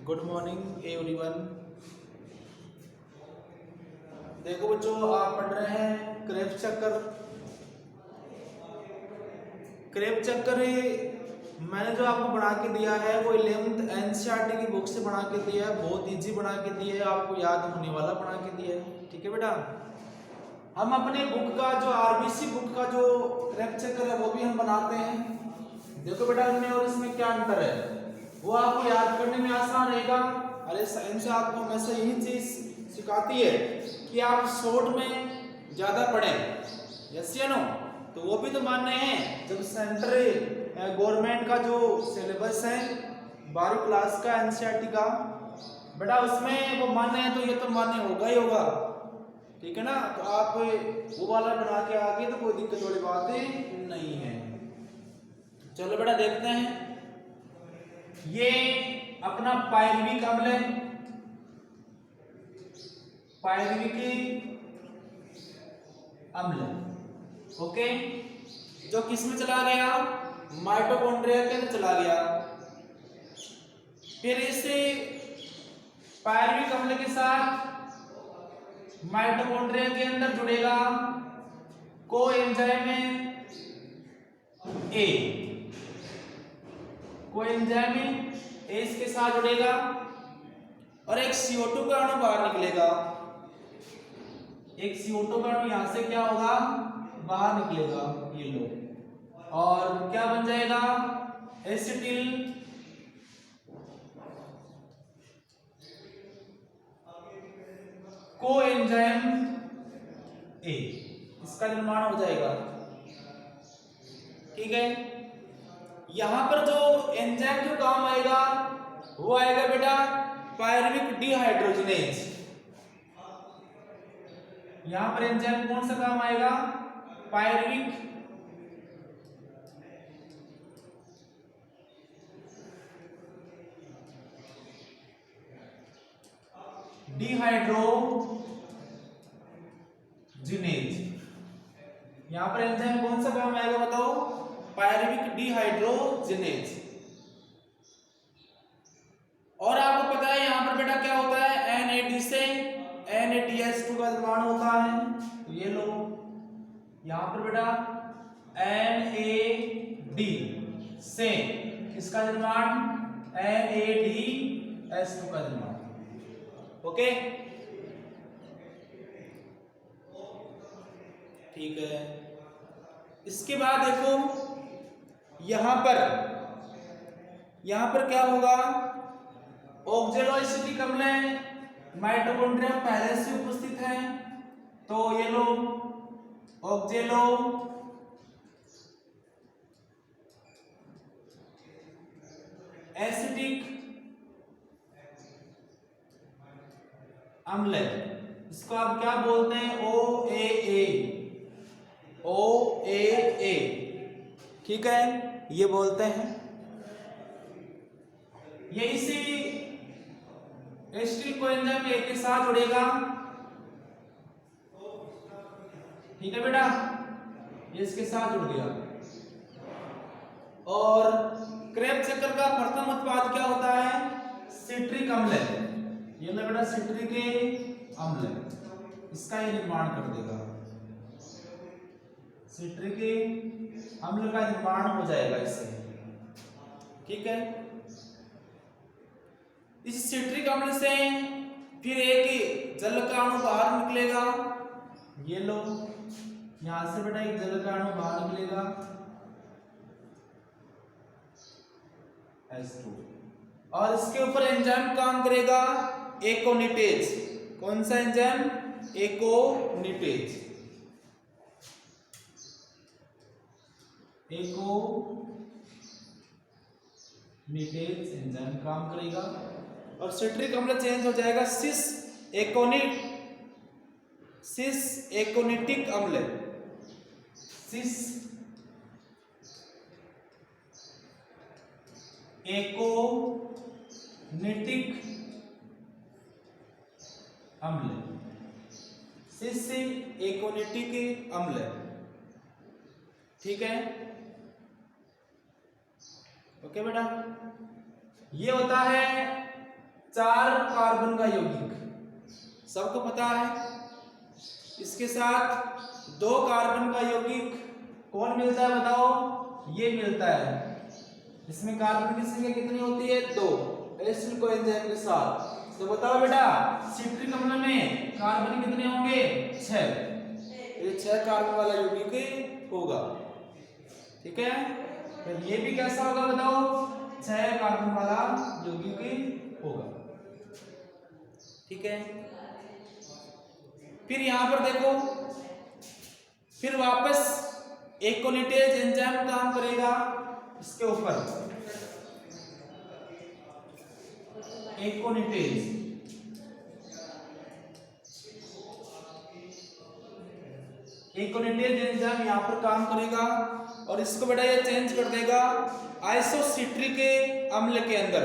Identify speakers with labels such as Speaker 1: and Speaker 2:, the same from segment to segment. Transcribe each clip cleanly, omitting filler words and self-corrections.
Speaker 1: Good morning everyone. देखो बच्चों, आप पढ़ रहे हैं क्रेब चक्कर। क्रेब चक्कर मैंने जो आपको बना के दिया है वो 11th एनसीईआरटी की बुक से बना के दिया है। बहुत इजी बना के दिया है, आपको याद होने वाला बना के दिया है। ठीक है बेटा, हम अपने बुक का जो आरबीसी बुक का जो क्रेब चक्कर है वो भी हम बनाते हैं। देखो बेटा, इनमें और इसमें क्या अंतर है वो आपको याद करने में आसान रहेगा। अरे साइंस आपको हमेशा यही चीज सिखाती है कि आप शॉर्ट में ज्यादा पढ़ें, यस या नो। तो वो भी तो मान्य है, जब सेंट्रल गवर्नमेंट का जो सिलेबस है 12वीं क्लास का एनसीईआरटी का बेटा, उसमें वो मान्य है तो ये तो मान्य होगा ही होगा। ठीक है ना, तो आप वो वाला बना के आगे तो कोई दिक्कत वाली बात नहीं है। चलो बेटा देखते हैं, ये अपना पायरुविक अम्ल है। पायरुविक अम्ल, ओके, जो किस में चला गया, माइटोकॉन्ड्रिया के अंदर चला गया। फिर इसे पायरुविक अम्ल के साथ माइटोकॉन्ड्रिया के अंदर जुड़ेगा कोएंजाइम ए। कोएंजाइम ए इसके साथ जुड़ेगा और एक CO2 का अणु बाहर निकलेगा। एक CO2 का अणु यहां से क्या होगा, बाहर निकलेगा, ये लो, और क्या बन जाएगा, एसिटिल कोएंजाइम ए, इसका निर्माण हो जाएगा। ठीक है, यहां पर जो एंजाइम जो काम आएगा वो आएगा बेटा पायरुविक डिहाइड्रोजिनेज। यहां पर एंजाइम कौन सा काम आएगा, पायरुविक डिहाइड्रोजिनेज। यहां पर एंजाइम कौन सा काम आएगा बताओ, पायरुविक डिहाइड्रोजिनेज। और आपको पता है यहां पर बेटा क्या होता है, NAD से NADH2 का निर्माण होता है। तो ये लो, यहां पर बेटा NAD से किसका निर्माण, NADH2 का निर्माण। ओके, ठीक है। इसके बाद देखो यहां पर क्या होगा, ऑक्जेलोएसिटिक अम्ल माइटोकॉन्ड्रिया पहले से उपस्थित है। तो ये लो, ऑक्जेलो एसिटिक अम्ल, इसको आप क्या बोलते हैं, OAA। OAA, ठीक है, ये बोलते हैं। ये इसी एसिटिल कोएंजाइम ए के साथ जुड़ेगा। ठीक है बेटा, ये इसके साथ जुड़ गया। और क्रेब चक्कर का प्रथम उत्पाद क्या होता है, सिट्रिक अम्ल। ये ना बेटा सिट्रिक अम्ल, इसका ये निर्माण कर देगा। सिट्रिक अम्ल का निर्माण हो जाएगा इससे। ठीक है, इस सिट्रिक अम्ल से फिर एक जल का अणु बाहर निकलेगा। ये लो, यहां से बेटा एक जल का अणु बाहर निकलेगा, H2, और इसके ऊपर एंजाइम काम करेगा एकोनिटेज। कौन सा एंजाइम, एकोनिटेज। एकोनिटेज एंजाइम काम करेगा और सिट्रिक अम्ल चेंज हो जाएगा सिस एकोनिटिक अम्ल। सिस एकोनिटिक अम्ल, सिस एकोनिटिक अम्ल। ठीक है, ओके बेटा, ये होता है 4 कार्बन का यौगिक, सबको पता है। इसके साथ 2 कार्बन का यौगिक कौन मिलता है बताओ? ये मिलता है। इसमें कार्बन की संख्या कितनी होती है? 2 एसिड कोएंजाइम के साथ। तो बताओ बेटा सिट्रिक अम्ल में कार्बन कितने होंगे? 6। ये 6 कार्बन वाला यौगिक होगा। ठीक है, तो ये भी कैसा होगा बताओ? 6 कार्बन वाला यौगिक होगा। ठीक है, फिर यहां पर देखो, फिर वापस एकोनिटेज एंजाइम काम करेगा इसके ऊपर। एकोनिटेज एंजाइम यहां पर काम करेगा और इसको बेटा ये चेंज कर देगा आइसोसिट्रिक अम्ल के अंदर।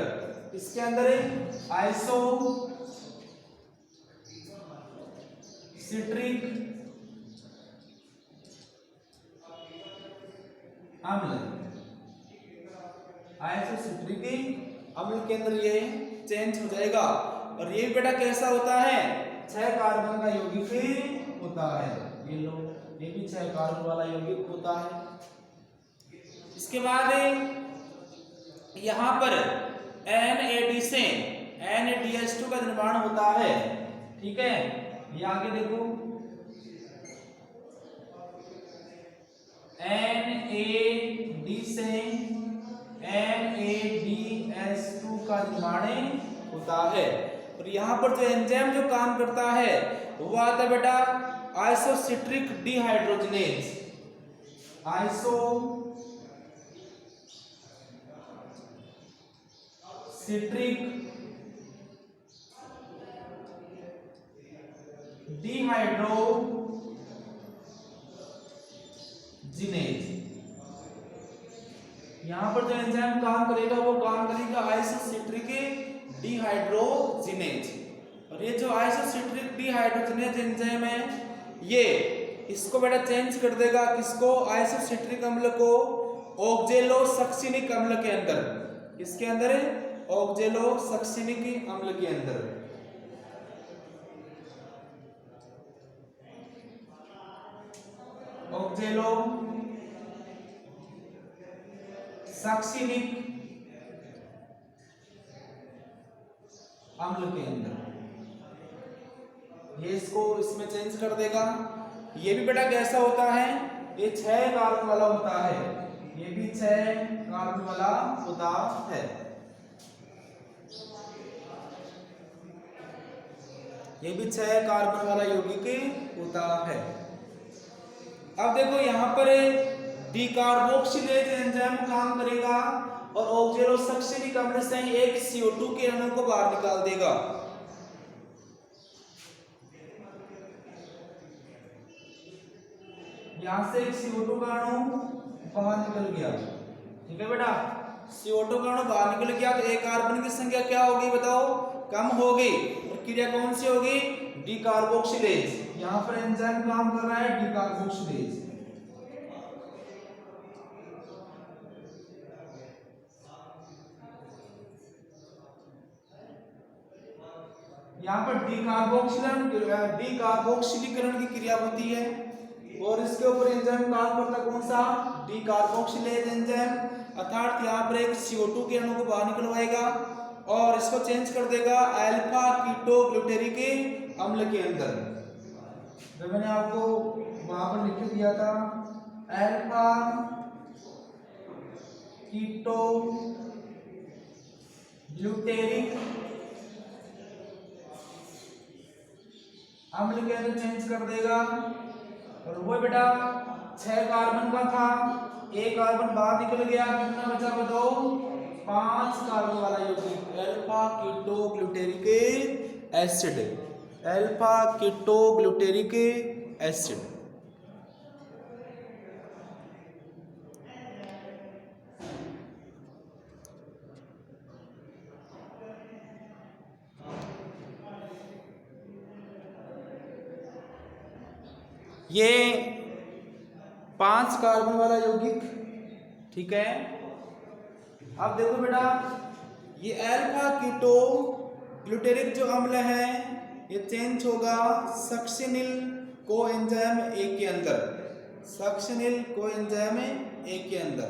Speaker 1: इसके अंदर आइसोसिट्रिक अम्ल, आइसोसिट्रिक अम्ल के अंदर ये चेंज हो जाएगा। और ये बेटा कैसा होता है? 6 कार्बन का यौगिक होता है। ये लो, ये भी 6 कार्बन वाला यौगिक होता है। इसके बाद यहां पर NAD से NADH2 का निर्माण होता है। ठीक है, ये आगे देखो, NAD से NADH2 का निर्माण होता है। और यहां पर जो एंजाइम जो काम करता है वो आता है बेटा आइसोसिट्रिक डिहाइड्रोजनेज। Isocitric dehydrogenase. यहां पर जो एंजाइम काम करेगा वो काम करेगा आइसोसिट्रिक डिहाइड्रोजनेज। और ये जो आइसोसिट्रिक डिहाइड्रोजनेज एंजाइम है ये इसको बेटा चेंज कर देगा किसको? आइसोसिट्रिक अम्ल को ऑक्जेलोसक्सिनिक अम्ल के अंदर। किसके अंदर? ऑक्जेलोसक्सिनिक अम्ल के अंदर। ऑक्जेलोसक्सिनिक अम्ल के अंदर ये इसको इसमें चेंज कर देगा। ये भी बेटा कैसा होता है? ये 6 कार्बन वाला होता है। ये भी 6 कार्बन वाला होता है। ये भी 6 कार्बन वाला यौगिक होता है। अब देखो यहां पर डिकार्बोक्सिलेज एंजाइम काम करेगा और ऑक्जेलोसक्सिनिक अम्ल से एक CO2 के अणु को बाहर निकाल देगा। यहां से एक CO2 का अणु बाहर निकल गया। ठीक है बेटा, CO2 का अणु बाहर निकल गया तो एक कार्बन की संख्या क्या होगी बताओ? कम हो गई। और क्रिया कौन सी होगी? डिकार्बोक्सिलेज। यहां पर एंजाइम काम कर रहा है डिकार्बोक्सिलेज। यहां पर डिकार्बोक्सिलीकरण की क्रिया होती है और इसके ऊपर एंजाइम काम करता है कौन सा? डिकार्बोक्सिलेज एंजाइम। अर्थात यहां पर एक CO2 के अणु को बाहर निकलवाएगा और इसको चेंज कर देगा अल्फा कीटोग्लूटेरिक अम्ल के अंदर। जो मैंने आपको वहां पर लिख दिया था अल्फा कीटोग्लूटेरिक अम्ल के अंदर चेंज कर देगा। और वो बेटा 6 कार्बन का था, एक कार्बन बाहर निकल गया, कितना बचा बताओ? 5 कार्बन वाला यौगिक alpha ketoglutaric acid. Alpha ketoglutaric acid. ये 5 कार्बन वाला यौगिक। ठीक है, अब देखो बेटा ये अल्फा कीटो ग्लूटेरिक जो अम्ल है ये चेंज होगा सक्सिनिल कोएंजाइम ए के अंदर, सक्सिनिल कोएंजाइम ए के अंदर।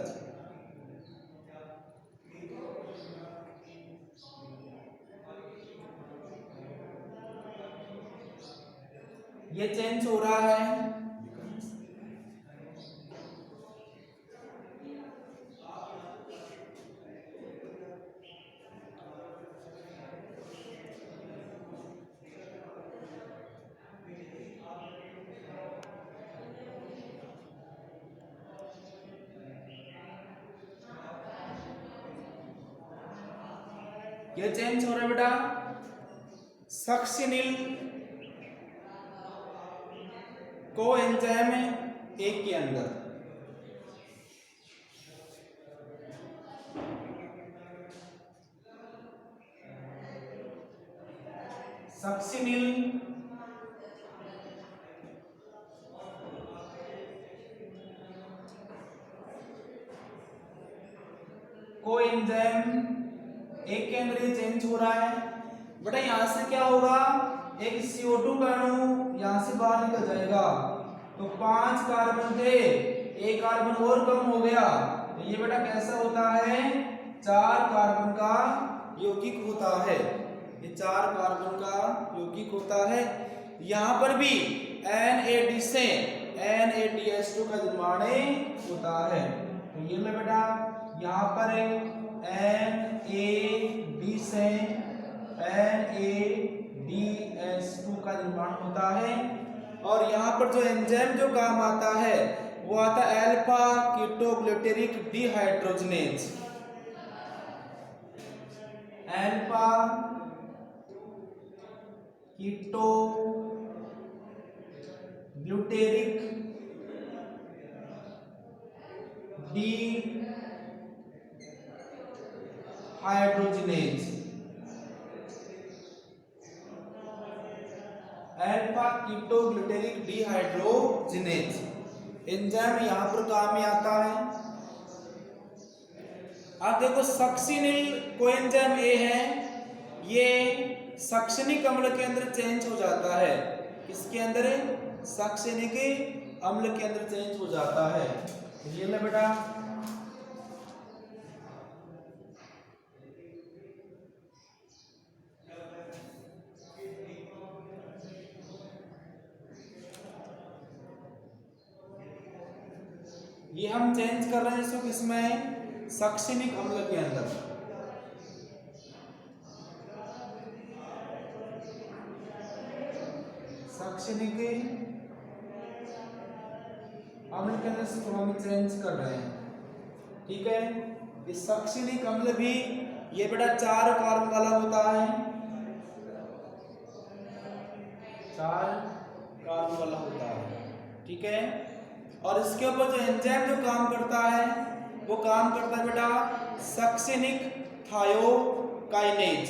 Speaker 1: ये चेंज हो रहा है ये चेंज हो रहा है बेटा सक्सिनिल कोएंजाइम ए के अंदर। सक्सिनिल कोएंजाइम ए के अंदर ये चेंज हो रहा है बेटा। यहां से क्या होगा, एक CO2 का अणु यहां से बाहर निकल जाएगा, तो 5 कार्बन थे, एक कार्बन और कम हो गया, तो ये बेटा कैसा होता है, 4 कार्बन का यौगिक होता है, ये 4 कार्बन का यौगिक होता है। यहां पर भी NAD से NADH2 का निर्माण होता है, तो ये लो बेटा यहां पर NAD से NADH2 का निर्माण होता है। और यहाँ पर जो एंजाइम जो काम आता है वो आता है alpha ketoglutaric dehydrogenase, alpha ketoglutaric dehydrogenase, alpha ketoglutaric dehydrogenase enzyme यहां पर काम में आता है। आप देखो सक्सिनिल कोएंजाइम ए है, ये सक्सिनिक अम्ल के अंदर चेंज हो जाता है, किसके अंदर, सक्सिनिक अम्ल के अंदर चेंज हो जाता है। ये ले बेटा ये हम चेंज कर रहे हैं इसको किसमें, सक्सिनिक अम्ल के अंदर। सक्सिनिक अम्ल के अंदर इसको हम चेंज कर रहे हैं, ठीक है। इस सक्सिनिक अम्ल भी ये बेटा 4 कार्बन वाला होता है, 4 कार्बन वाला होता है, ठीक है। और इसके ऊपर जो एंजाइम जो काम करता है वो काम करता है बेटा सक्सिनिक थायोकाइनेज।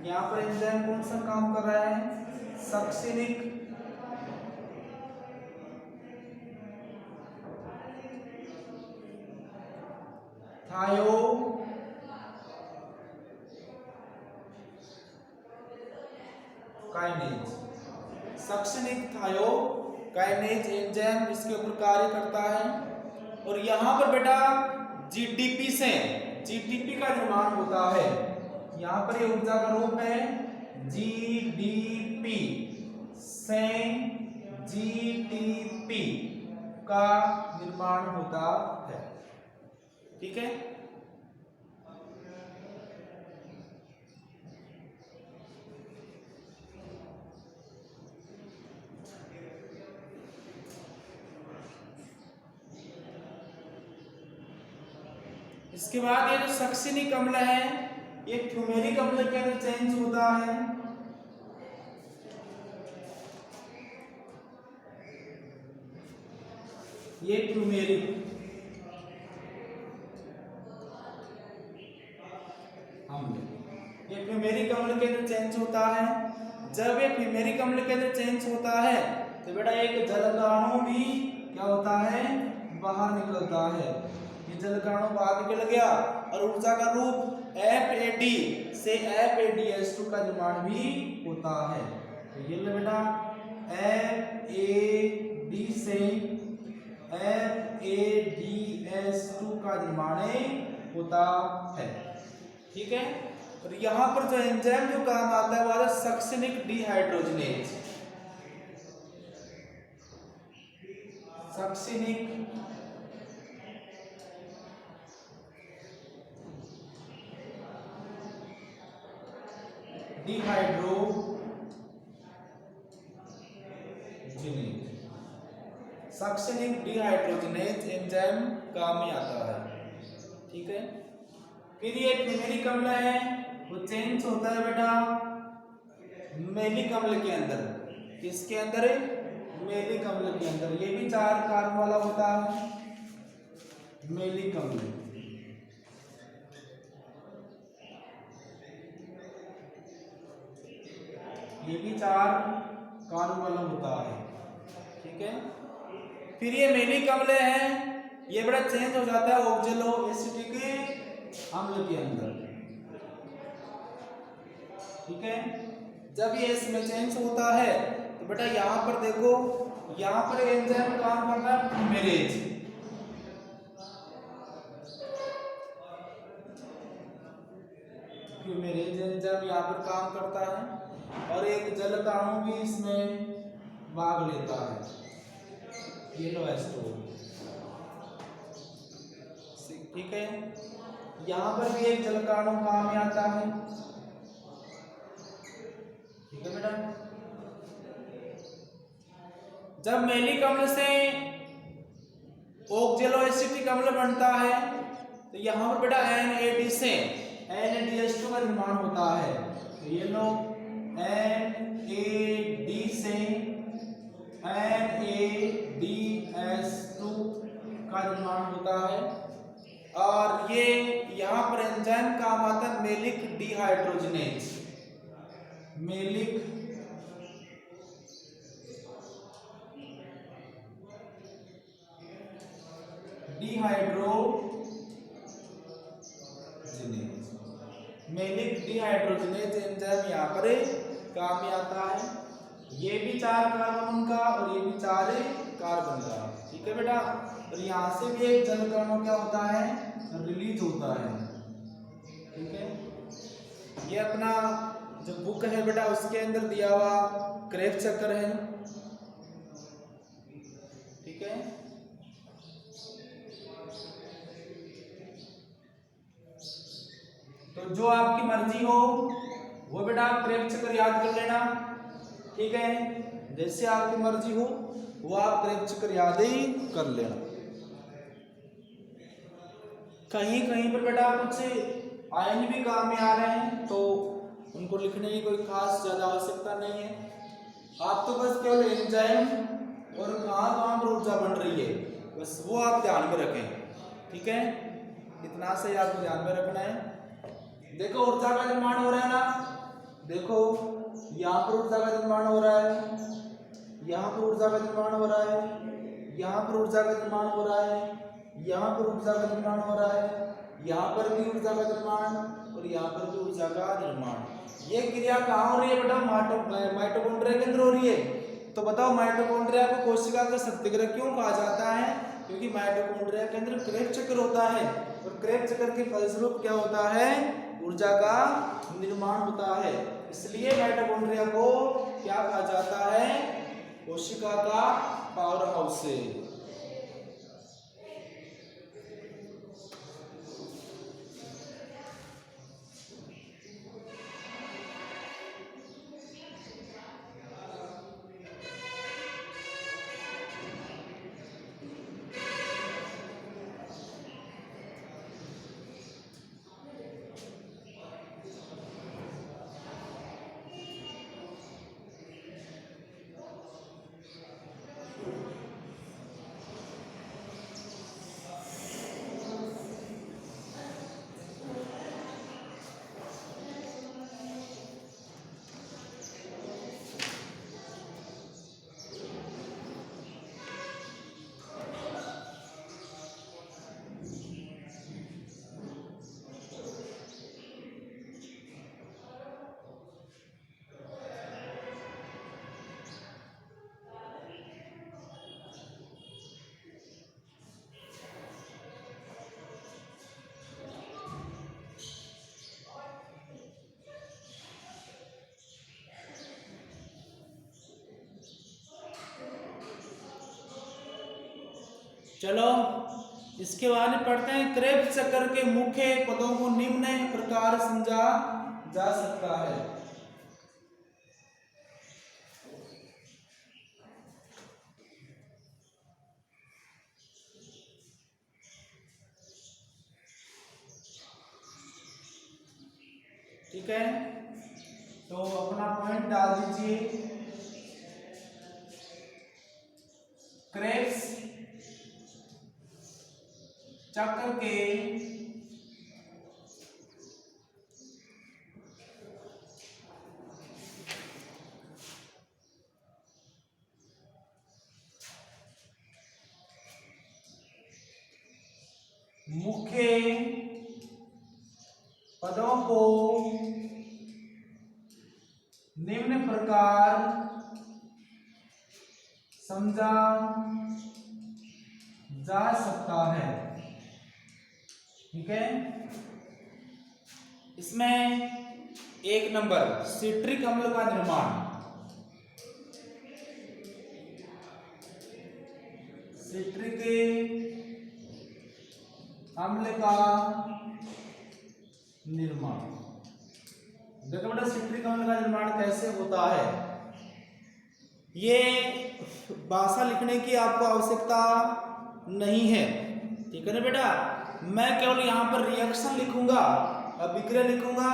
Speaker 1: यहाँ पर एंजाइम कौन सा काम कर रहा है, succinic thiokinase, succinic thiokinase enzyme इसके ऊपर कार्य करता है। और यहाँ पर बेटा GDP से GDP का निर्माण होता है, यहाँ पर ये ऊर्जा का रूप है GDP से GDP का निर्माण होता है, ठीक है। इसके बाद ये जो सक्सिनिक अम्ल है ये फ्यूमेरिक अम्ल के अंदर चेंज होता है, ये फ्यूमेरिक अम्ल, ये फ्यूमेरिक अम्ल के अंदर चेंज होता है। जब ये फ्यूमेरिक अम्ल के अंदर चेंज होता है तो बेटा एक जल अणु भी क्या होता है, बाहर निकलता है। ये जल का अणु बाहर निकल गया और ऊर्जा का रूप FAD से FADH2 का निर्माण भी होता है। तो ये लो बेटा FAD से FADH2 का निर्माण होता है। ठीक है, और यहाँ पर जो एंजाइम जो काम आता है वो आता है succinic dehydrogenase. Succinic dehydrogenase, succinic dehydrogenase enzyme काम में आता है। ठीक है, फिर ये फीमेलिक अम्ल है, वो चेंज होता है बेटा मेलिक अम्ल के अंदर। किसके अंदर? मेलिक अम्ल के अंदर। ये भी 4 कार्बन वाला होता है मेलिक अम्ल। ये भी 4 कार्बन वाला होता है। ठीक है, फिर ये मेलिक अम्ल है, ये बड़ा चेंज हो जाता है ऑक्जेलो एसिटिक अम्ल के अंदर। ठीक है, जब ये इसमें चेंज होता है तो बेटा यहाँ पर देखो, यहाँ पर एंजाइम काम करता है फ्यूमेरेज। फ्यूमेरेज एंजाइम यहाँ पर काम करता है और एक जल का अणु भी इसमें भाग लेता है, येलो एस्टोन। ठीक है, यहाँ पर भी एक जल का अणु काम में आता है। ठीक है बेटा, जब मेलिक अम्ल से ऑक्जेलो एसिटिक अम्ल बनता है तो यहाँ पर बेटा NAD से NADH2 का निर्माण होता है। तो ये लो NAD से NADH2 का निर्माण होता है और ये यहाँ पर एंजाइम काम आता है malic dehydrogenase. Malic dehydrogenase, malic dehydrogenase enzyme यहाँ पर काम में आता है। ये भी 4 कार्बन का और ये भी 4 कार्बन का। ठीक है बेटा, और यहाँ से भी एक जल का अणु क्या होता है, रिलीज होता है। ठीक है, ये अपना जो बुक है बेटा उसके अंदर दिया हुआ क्रेब चक्र है। ठीक है, तो जो आपकी मर्जी हो वो बेटा आप क्रेब चक्र याद कर लेना। ठीक है, जैसे आपकी मर्जी हो वो आप क्रेब चक्र याद ही कर लेना। कहीं कहीं पर बेटा कुछ आयन भी काम में आ रहे हैं तो उनको लिखने की कोई खास ज्यादा आवश्यकता नहीं है। आप तो बस केवल एंजाइम और कहाँ पर ऊर्जा बन रही है बस वो आप ध्यान में रखें। ठीक है, इतना से आपको ध्यान में रखना है। देखो ऊर्जा का निर्माण हो रहा है ना, देखो यहाँ पर ऊर्जा का निर्माण हो रहा है, यहाँ पर ऊर्जा का निर्माण हो रहा है, यहाँ पर ऊर्जा का निर्माण हो रहा है, यहाँ पर ऊर्जा का निर्माण हो रहा है, यहाँ पर भी ऊर्जा का निर्माण और यहाँ पर भी ऊर्जा का निर्माण। ये क्रिया कहाँ हो रही है बेटा? माइटोकॉन्ड्रिया के अंदर हो रही है। तो बताओ माइटोकॉन्ड्रिया को कोशिका का शक्तिगृह क्यों कहा जाता है? क्योंकि माइटोकॉन्ड्रिया के अंदर क्रेब चक्र होता है और क्रेब चक्र के फलस्वरूप क्या होता है? ऊर्जा का निर्माण होता है। इसलिए माइटोकॉन्ड्रिया को क्या कहा जाता है? कोशिका का पावर हाउस से। चलो इसके बाद पढ़ते हैं, क्रेब्स चक्कर के मुख्य पदों को निम्न प्रकार समझा जा सकता है। ठीक है, तो अपना पॉइंट डाल दीजिए। क्रेब्स चक्र के मुख्य पदों को निम्न प्रकार समझा जा सकता है। ठीक है, इसमें 1 नंबर सिट्रिक अम्ल का निर्माण। सिट्रिक अम्ल का निर्माण। देखो बेटा, सिट्रिक अम्ल का निर्माण कैसे होता है, ये भाषा लिखने की आपको आवश्यकता नहीं है। ठीक है ना बेटा, मैं केवल यहाँ पर रिएक्शन लिखूंगा, अभिक्रिया लिखूंगा,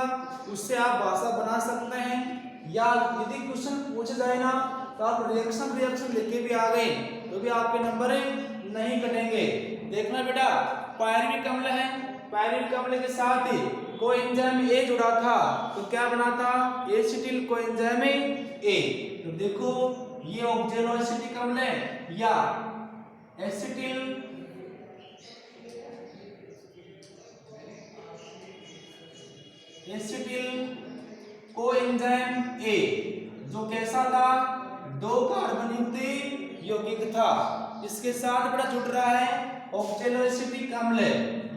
Speaker 1: उससे आप भाषा बना सकते हैं। या यदि क्वेश्चन पूछा जाए ना तो आप रिएक्शन लिख के भी आ गए तो भी आपके नंबर नहीं कटेंगे। देखना बेटा, पायरुविक अम्ल है, पायरुविक अम्ल के साथ ही कोएंजाइम ए जुड़ा था तो क्या बना था, एसिटिल कोएंजाइम ए। तो देखो ये ऑक्जेलो एसिटिक अम्ल है या एसिटिल कोएंजाइम ए, जो कैसा था, 2 कार्बन युक्त यौगिक था। इसके साथ बड़ा जुड़ रहा है ऑक्जेलो एसिटिक अम्ल,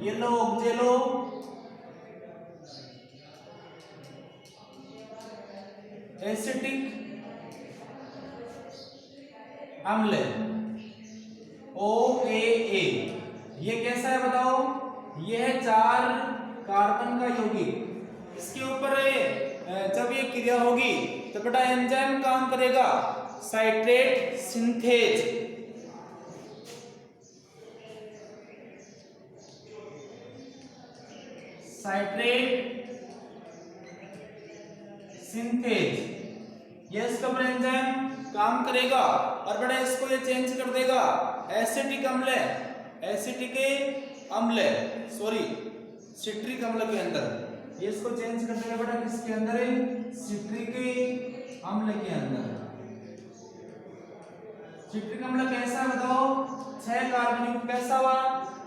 Speaker 1: ये लो ऑक्जेलो एसिटिक अम्ल OAA। ये कैसा है बताओ, ये है 4 कार्बन का यौगिक। इसके ऊपर जब ये क्रिया होगी तो बेटा एंजाइम काम करेगा साइट्रेट सिंथेज। साइट्रेट सिंथेज, ये इसका एंजाइम काम करेगा और बेटा इसको ये चेंज कर देगा एसिटिक अम्ल, एसिटिक अम्ल सॉरी सिट्रिक अम्ल के अंदर। ये इसको चेंज कर देगा बेटा किसके अंदर, सिट्रिक अम्ल के अंदर। सिट्रिक अम्ल कैसा बताओ, 6 कार्बन युक्त, कैसा हुआ,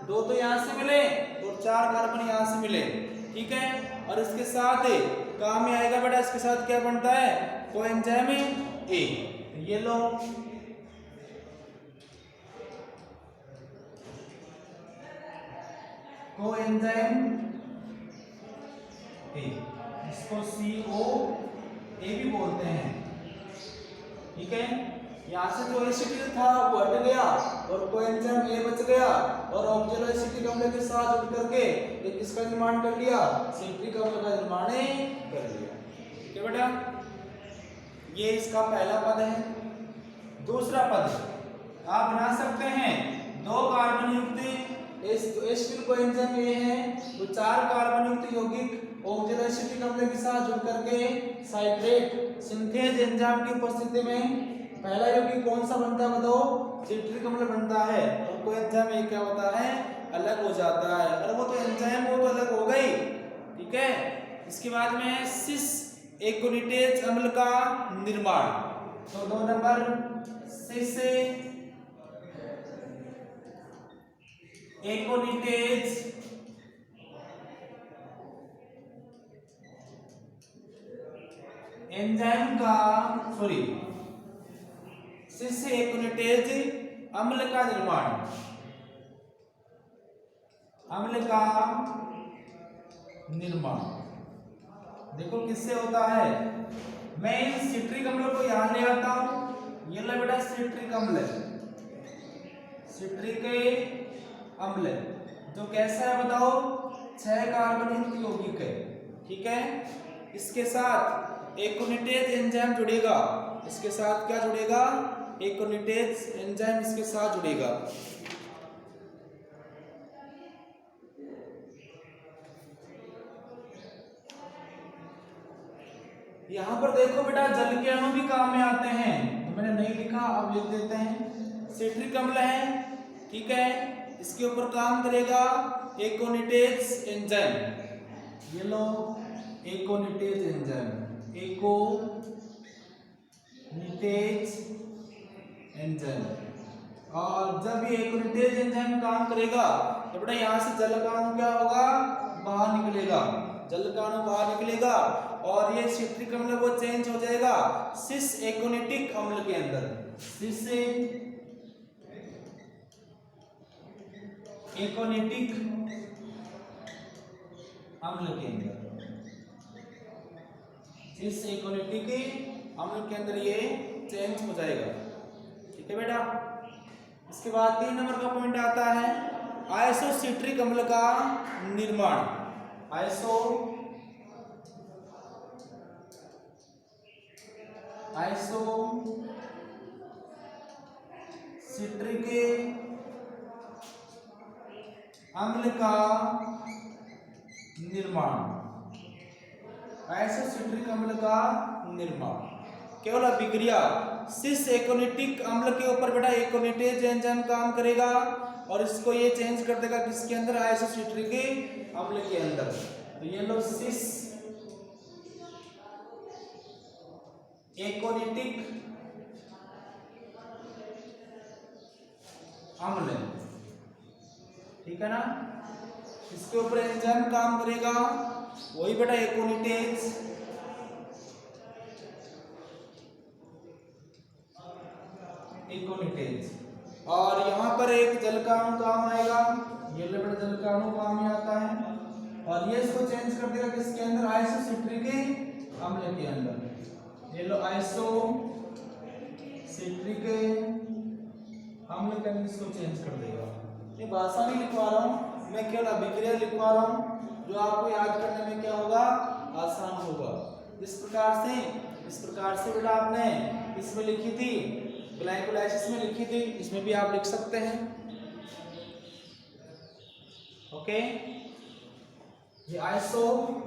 Speaker 1: 2 तो यहाँ से मिले और 4 कार्बन यहाँ से मिले। ठीक है, और इसके साथ काम में आएगा बेटा, इसके साथ क्या बनता है, कोएंजाइम ए। ये लो कोएंजाइम ए, इसको COA भी बोलते हैं। ठीक है, यहाँ से जो एसिटिल था वो हट गया और कोएंजाइम ए बच गया और ऑक्जेलो एसिटिक अम्ल के साथ जुड़ करके एक किसका निर्माण कर लिया, सिट्रिक अम्ल का निर्माण कर लिया। ठीक है बेटा, ये इसका पहला पद है। दूसरा पद आप बना सकते हैं, 2 कार्बन युक्त एसिटिल कोएंजाइम ए है तो 4 कार्बन युक्त यौगिक ऑक्जेलो एसिटिक अम्ल के साथ जुड़ करके साइट्रेट सिंथेज एंजाइम की उपस्थिति में पहला यौगिक कौन सा बनता है बताओ, सिट्रिक अम्ल बनता है और कोएंजाइम ए क्या होता है, अलग हो जाता है। अरे वो तो एंजाइम वो तो अलग हो गई। ठीक है, इसके बाद में सिस एकोनिटेज अम्ल का निर्माण। तो 2 नंबर सिस एकोनिटेज एंजाइम का सॉरी सिस एकोनिटेज अम्ल का निर्माण, अम्ल का निर्माण देखो किससे होता है। मैं इन सिट्रिक अम्ल को यहां ले आता हूं, ये लो बेटा सिट्रिक अम्ल, सिट्रिक अम्ल जो कैसा है बताओ, 6 कार्बन युक्त यौगिक है, ठीक है। इसके साथ एकोनिटेज एंजाइम जुड़ेगा, इसके साथ क्या जुड़ेगा, एकोनिटेज एंजाइम इसके साथ जुड़ेगा। यहां पर देखो बेटा जल के अणु भी काम में आते हैं, तो मैंने नहीं लिखा, अब लिख देते हैं। सिट्रिक अम्ल है, ठीक है, इसके ऊपर काम करेगा एकोनिटेज एंजाइम, ये लो एकोनिटेज एंजाइम, एकोनिटेज एंजाइम। और जब ये एकोनिटेज एंजाइम काम करेगा तो बेटा यहां से जल का अणु क्या होगा, बाहर निकलेगा, जल का अणु बाहर निकलेगा और ये सिट्रिक अम्ल वो चेंज हो जाएगा सिस एकोनिटिक अम्ल के अंदर, सिस एकोनिटिक अम्ल के अंदर, सिस एकोनिटिक अम्ल के अंदर ये चेंज हो जाएगा, ठीक है बेटा। इसके बाद 3 नंबर का पॉइंट आता है आइसोसिट्रिक अम्ल का निर्माण। आइसोसिट्रिक अम्ल का निर्माण, आइसोसिट्रिक अम्ल का निर्माण केवल अभिक्रिया सिस एकोनिटिक अम्ल के ऊपर बेटा एकोनिटेज एंजाइम काम करेगा और इसको ये चेंज कर देगा किसके अंदर, आइसोसिट्रिक अम्ल के अंदर। तो ये लो सिस एकोनिटिक अम्ल, ठीक है ना, इसके ऊपर एंजाइम काम करेगा वही बेटा एकोनिटेज और यहां पर एक जल का अणु काम आएगा, ये लो बेटा जल का अणु काम में आता है और ये इसको चेंज कर देगा किसके अंदर, आइसोसिट्रिक अम्ल के अंदर। ये लो आइसोसिट्रिक अम्ल के अंदर इसको चेंज कर देगा। ये भाषा नहीं लिखवा रहा हूं मैं, केवल अभिक्रिया लिखवा रहा हूं जो आपको याद करने में क्या होगा, आसान होगा। इस प्रकार से बेटा आपने इसमें लिखी थी, ग्लाइकोलाइसिस में लिखी थी, इसमें भी आप लिख सकते हैं, ओके। ये आइसोसिट्रिक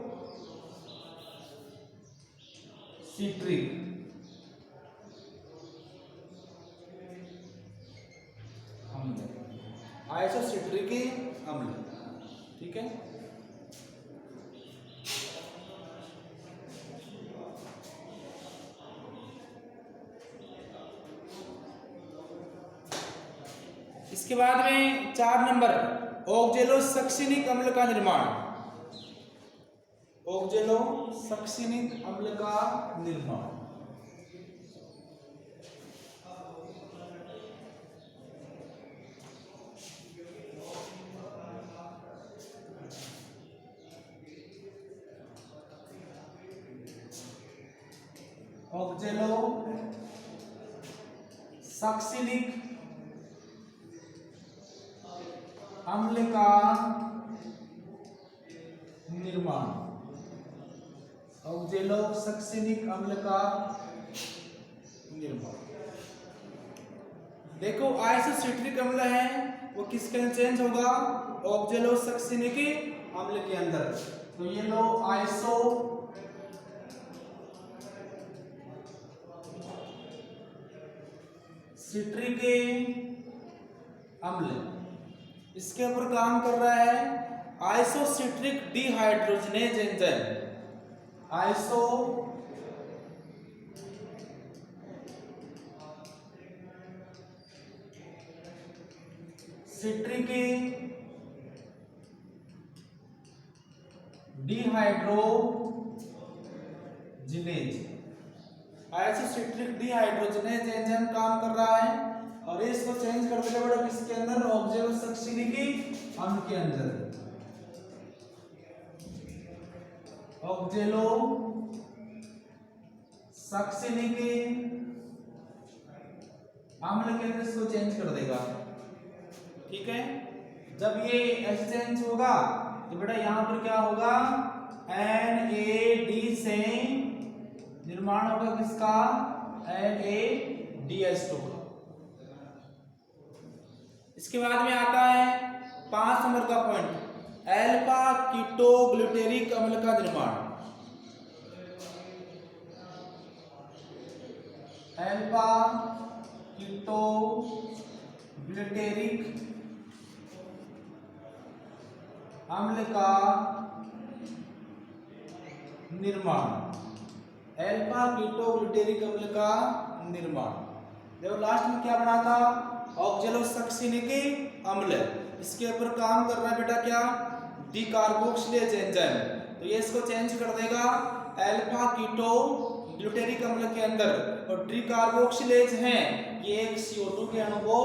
Speaker 1: अम्ल, आइसोसिट्रिक अम्ल, ठीक है। इसके बाद में 4 नंबर ऑक्जेलोसक्सिनिक अम्ल का निर्माण, ऑक्जेलोसक्सिनिक अम्ल का निर्माण। ऑक्जेलोसक्सिनिक अम्ल का निर्माण, ऑक्जेलोसक्सिनिक अम्ल का निर्माण। देखो आइसोसिट्रिक अम्ल है वो किसके अंदर चेंज होगा, ऑक्जेलोसक्सिनिक अम्ल के अंदर। तो ये लो आइसोसिट्रिक अम्ल, इसके ऊपर काम कर रहा है isocitric dehydrogenase enzyme, isocitric dehydrogenase, isocitric dehydrogenase enzyme काम कर रहा है और इसको चेंज कर देगा बेटा किसके अंदर, ऑक्जेलोसक्सिनिक अम्ल के अंदर, ऑक्जेलोसक्सिनिक अम्ल के अंदर इसको चेंज कर देगा। ठीक है। जब ये एच चेंज होगा तो बेटा यहाँ पर क्या होगा, NAD से निर्माण होगा किसका, NADH2 का। इसके बाद में आता है 5 नंबर का पॉइंट, अल्फा कीटोग्लूटेरिक अम्ल का निर्माण। अल्फा कीटोग्लूटेरिक अम्ल का निर्माण, अल्फा कीटोग्लूटेरिक अम्ल का निर्माण। देखो लास्ट में क्या बना था, ऑक्जेलोसक्सिनिक अम्ल। इसके ऊपर काम कर रहा है बेटा क्या, डीकार्बोक्सिलेज एंजाइम। तो ये इसको चेंज कर देगा अल्फा कीटोग्लूटेरिक अम्ल के अंदर, और डीकार्बोक्सिलेज है ये एक CO2 के अणु को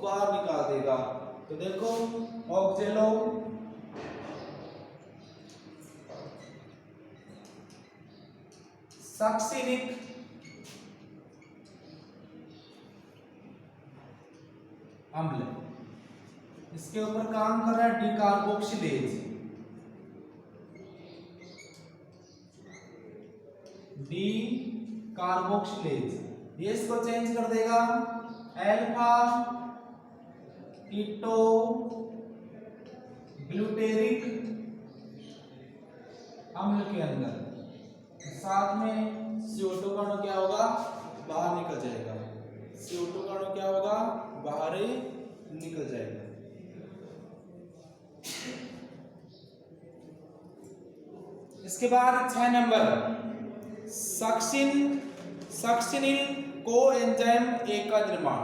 Speaker 1: बाहर निकाल देगा। तो देखो ऑक्जेलो सक्सिनिक अम्ल, इसके ऊपर काम कर रहा है डीकार्बोक्सिलेज। डीकार्बोक्सिलेज ये इसको चेंज कर देगा अल्फा कीटोग्लूटेरिक अम्ल के अंदर, साथ में CO2 का अणु क्या होगा, बाहर निकल जाएगा। CO2 का अणु क्या होगा, बाहर ही निकल जाएगा। इसके बाद 6 नंबर, सक्सिनिल कोएंजाइम ए का निर्माण।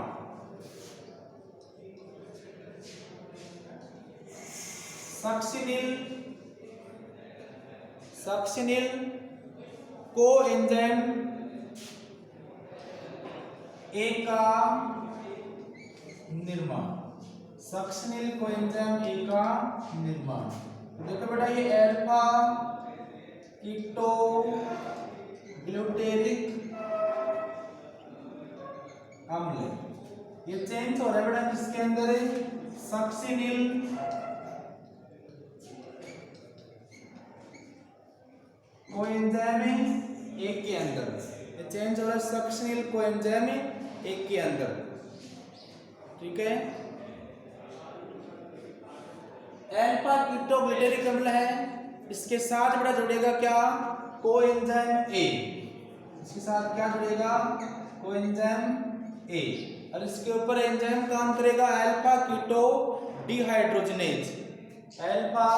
Speaker 1: सक्सिनिल कोएंजाइम ए का निर्माण, सक्सिनिल कोएंजाइम ए का निर्माण। देखो बेटा ये अल्फा कीटोग्लूटेरिक अम्ल ये चेंज हो रहा है बेटा किसके अंदर, सक्सिनिल कोएंजाइम ए के अंदर। ये चेंज हो रहा है सक्सिनिल कोएंजाइम ए के अंदर, ठीक है। अल्फा कीटोग्लूटेरिक अम्ल है, इसके साथ बेटा जुड़ेगा क्या, कोएंजाइम ए। इसके साथ क्या जुड़ेगा, कोएंजाइम ए, और इसके ऊपर एंजाइम काम करेगा alpha keto dehydrogenase. Alpha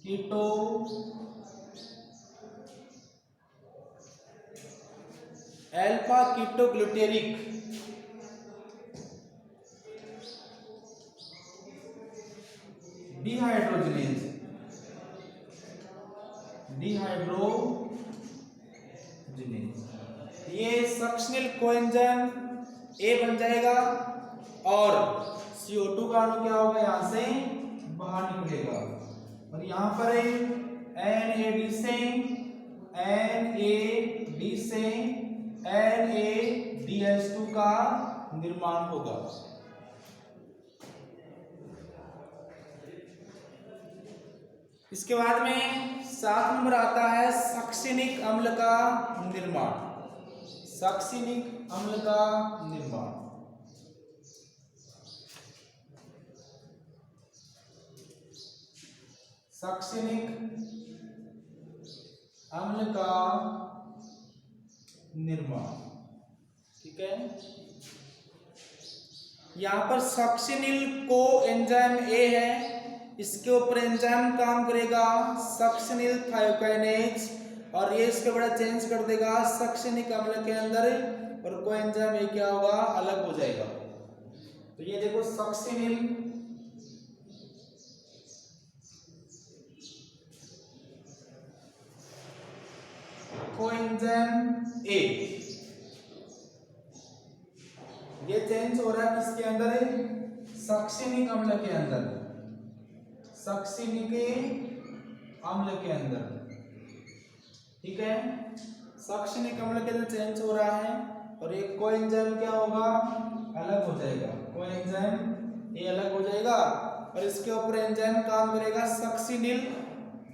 Speaker 1: keto alpha ketoglutaric dehydrogenase, ये सक्सिनिल कोएंजाइम ए बन जाएगा, और CO2 का अणु क्या होगा, यहां से बाहर निकलेगा, और यहां पर NAD से NADH2 का निर्माण होगा। इसके बाद में 7 नंबर आता है सक्सिनिक अम्ल का निर्माण। सक्सिनिक अम्ल का निर्माण, सक्सिनिक अम्ल का निर्माण, ठीक है। यहां पर सक्सिनिल को एंजाइम ए है, इसके ऊपर एंजाइम काम करेगा सक्सिनिल थायोकाइनेज, और ये इसके बड़ा चेंज कर देगा सक्सिनिक अम्ल के अंदर, और कोएंजाइम ए क्या होगा, अलग हो जाएगा। तो ये देखो सक्सिनिल कोएंजाइम ए, ये चेंज हो रहा है किसके अंदर, सक्सिनिक अम्ल के अंदर, सक्सिनिक अम्ल के अंदर, ठीक है। सक्सिनिक अम्ल के अंदर चेंज हो रहा है, और एक कोएंजाइम क्या होगा, अलग हो जाएगा, कोएंजाइम ए अलग हो जाएगा और इसके ऊपर एंजाइम काम करेगा succinyl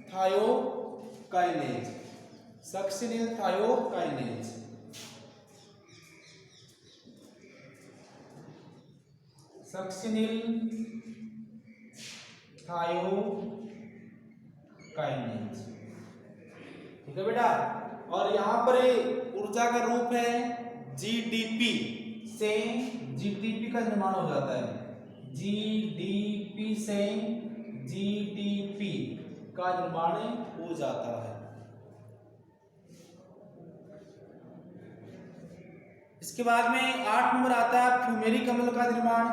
Speaker 1: thiokinase, succinyl thiokinase. Succinyl thiokinase, ठीक है बेटा। और यहाँ पर ऊर्जा का रूप है जीडीपी, से जीडीपी का निर्माण हो जाता है, जीडीपी से जीडीपी का निर्माण हो जाता है। इसके बाद में 8 नंबर आता है फ्यूमेरिक अम्ल का निर्माण,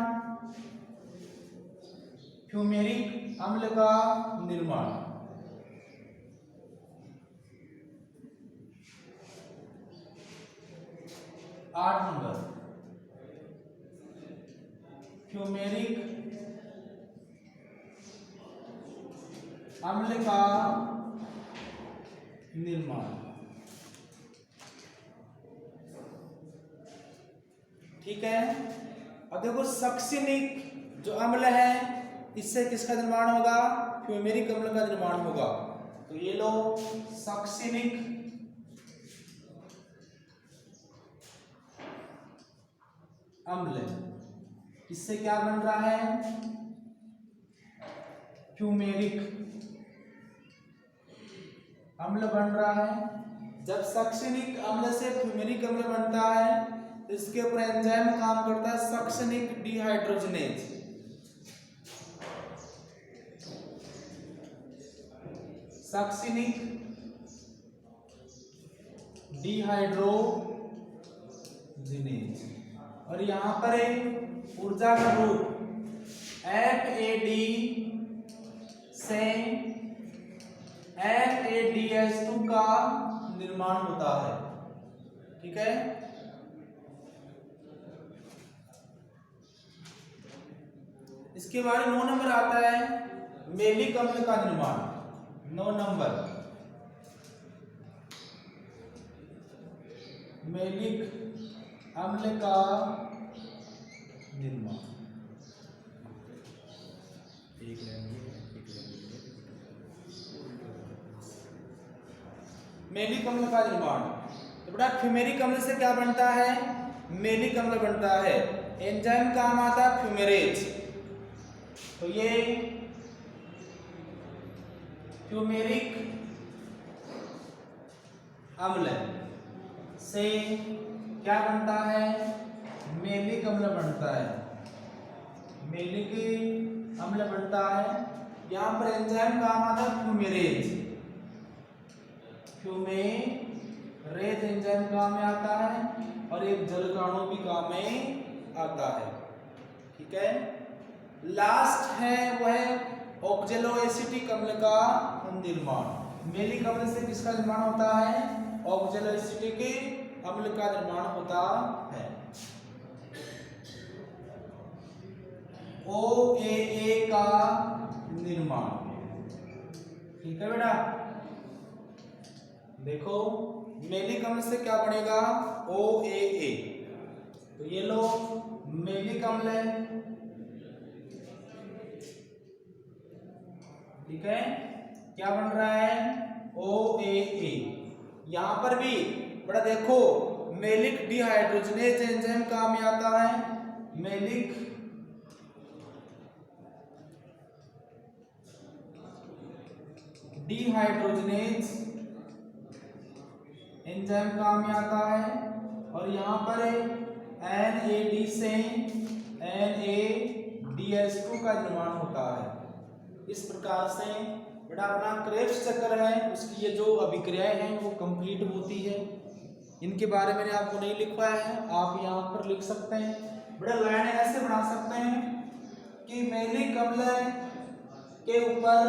Speaker 1: फ्यूमेरिक अम्ल का निर्माण। आठ नंबर फ्यूमेरिक अम्ल का निर्माण, ठीक है। अब देखो सक्सिनिक जो अम्ल है इससे किसका निर्माण होगा, फ्यूमेरिक अम्ल का निर्माण होगा। तो ये लो सक्सिनिक अम्ल, इससे क्या बन रहा है, फ्यूमेरिक अम्ल बन रहा है। जब सक्सिनिक अम्ल से फ्यूमेरिक अम्ल बनता है तो इसके ऊपर एंजाइम काम करता है सक्सिनिक डिहाइड्रोजनेज, सक्सिनिक डिहाइड्रोजनेज। और यहां पर ऊर्जा का रूप FAD से FADH2 का निर्माण होता है, ठीक है। इसके बाद 9 नंबर आता है मेलिक अम्ल का निर्माण, 9 नंबर मेलिक अम्ल का निर्माण। मेलिक अम्ल का निर्माण, तो बेटा फ्यूमेरिक अम्ल से क्या बनता है, मेलिक अम्ल बनता है। एंजाइम काम आता है फ्यूमेरेज, तो ये फ्यूमेरिक अम्ल से क्या बनता है, मेलिक अम्ल बनता है, मेलिक अम्ल बनता है। यहाँ पर एंजाइम काम आता है फ्यूमेरेज, फ्यूमेरेज एंजाइम काम में आता है और एक जलकाणु भी काम में आता है, ठीक है। लास्ट है वह ऑक्जेलोएसिटिक अम्ल का निर्माण। मेलिक अम्ल से किसका निर्माण होता है, ऑक्जेलोएसिटिक अम्ल का निर्माण होता है। OAA का निर्माण, ठीक है बेटा। देखो मेलिक अम्ल से क्या बनेगा, OAA, तो ये लो मेलिक अम्ल है, ठीक है। क्या बन रहा है, OAA। यहां पर भी बड़ा देखो मेलिक डिहाइड्रोजनेज एंजाइम काम में आता है, मेलिक डिहाइड्रोजनेज एंजाइम काम में आता है और यहाँ पर NAD से NADH2 का निर्माण होता है। इस प्रकार से बेटा अपना क्रेब्स चक्र है उसकी ये जो अभिक्रियाएं हैं वो कंप्लीट होती है। इनके बारे में मैंने आपको नहीं लिखवाया है, आप यहाँ पर लिख सकते हैं। बेटा लाइन ऐसे बना सकते हैं कि मेलिक अम्ल के ऊपर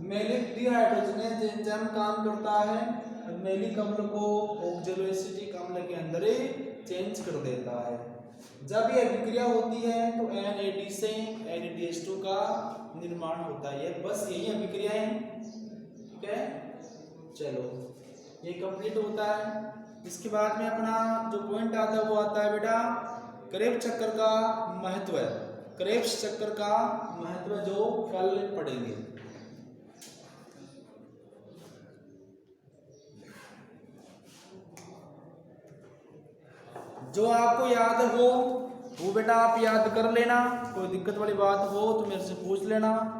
Speaker 1: मेलिक डिहाइड्रोजनेज एंजाइम काम करता है और मेलिक अम्ल को ऑक्जेलोएसिटिक अम्ल के अंदर चेंज कर देता है। जब ये अभिक्रिया होती है तो NAD से NADH2 का निर्माण होता है। बस यही अभिक्रिया है, ठीक है। चलो ये कंप्लीट होता है। इसके बाद में अपना जो पॉइंट आता है वो आता है बेटा क्रेब्स चक्कर का महत्व है, क्रेब्स चक्कर का महत्व जो कल पढ़ेंगे। जो आपको याद हो वो बेटा आप याद कर लेना, कोई दिक्कत वाली बात हो तो मेरे से पूछ लेना।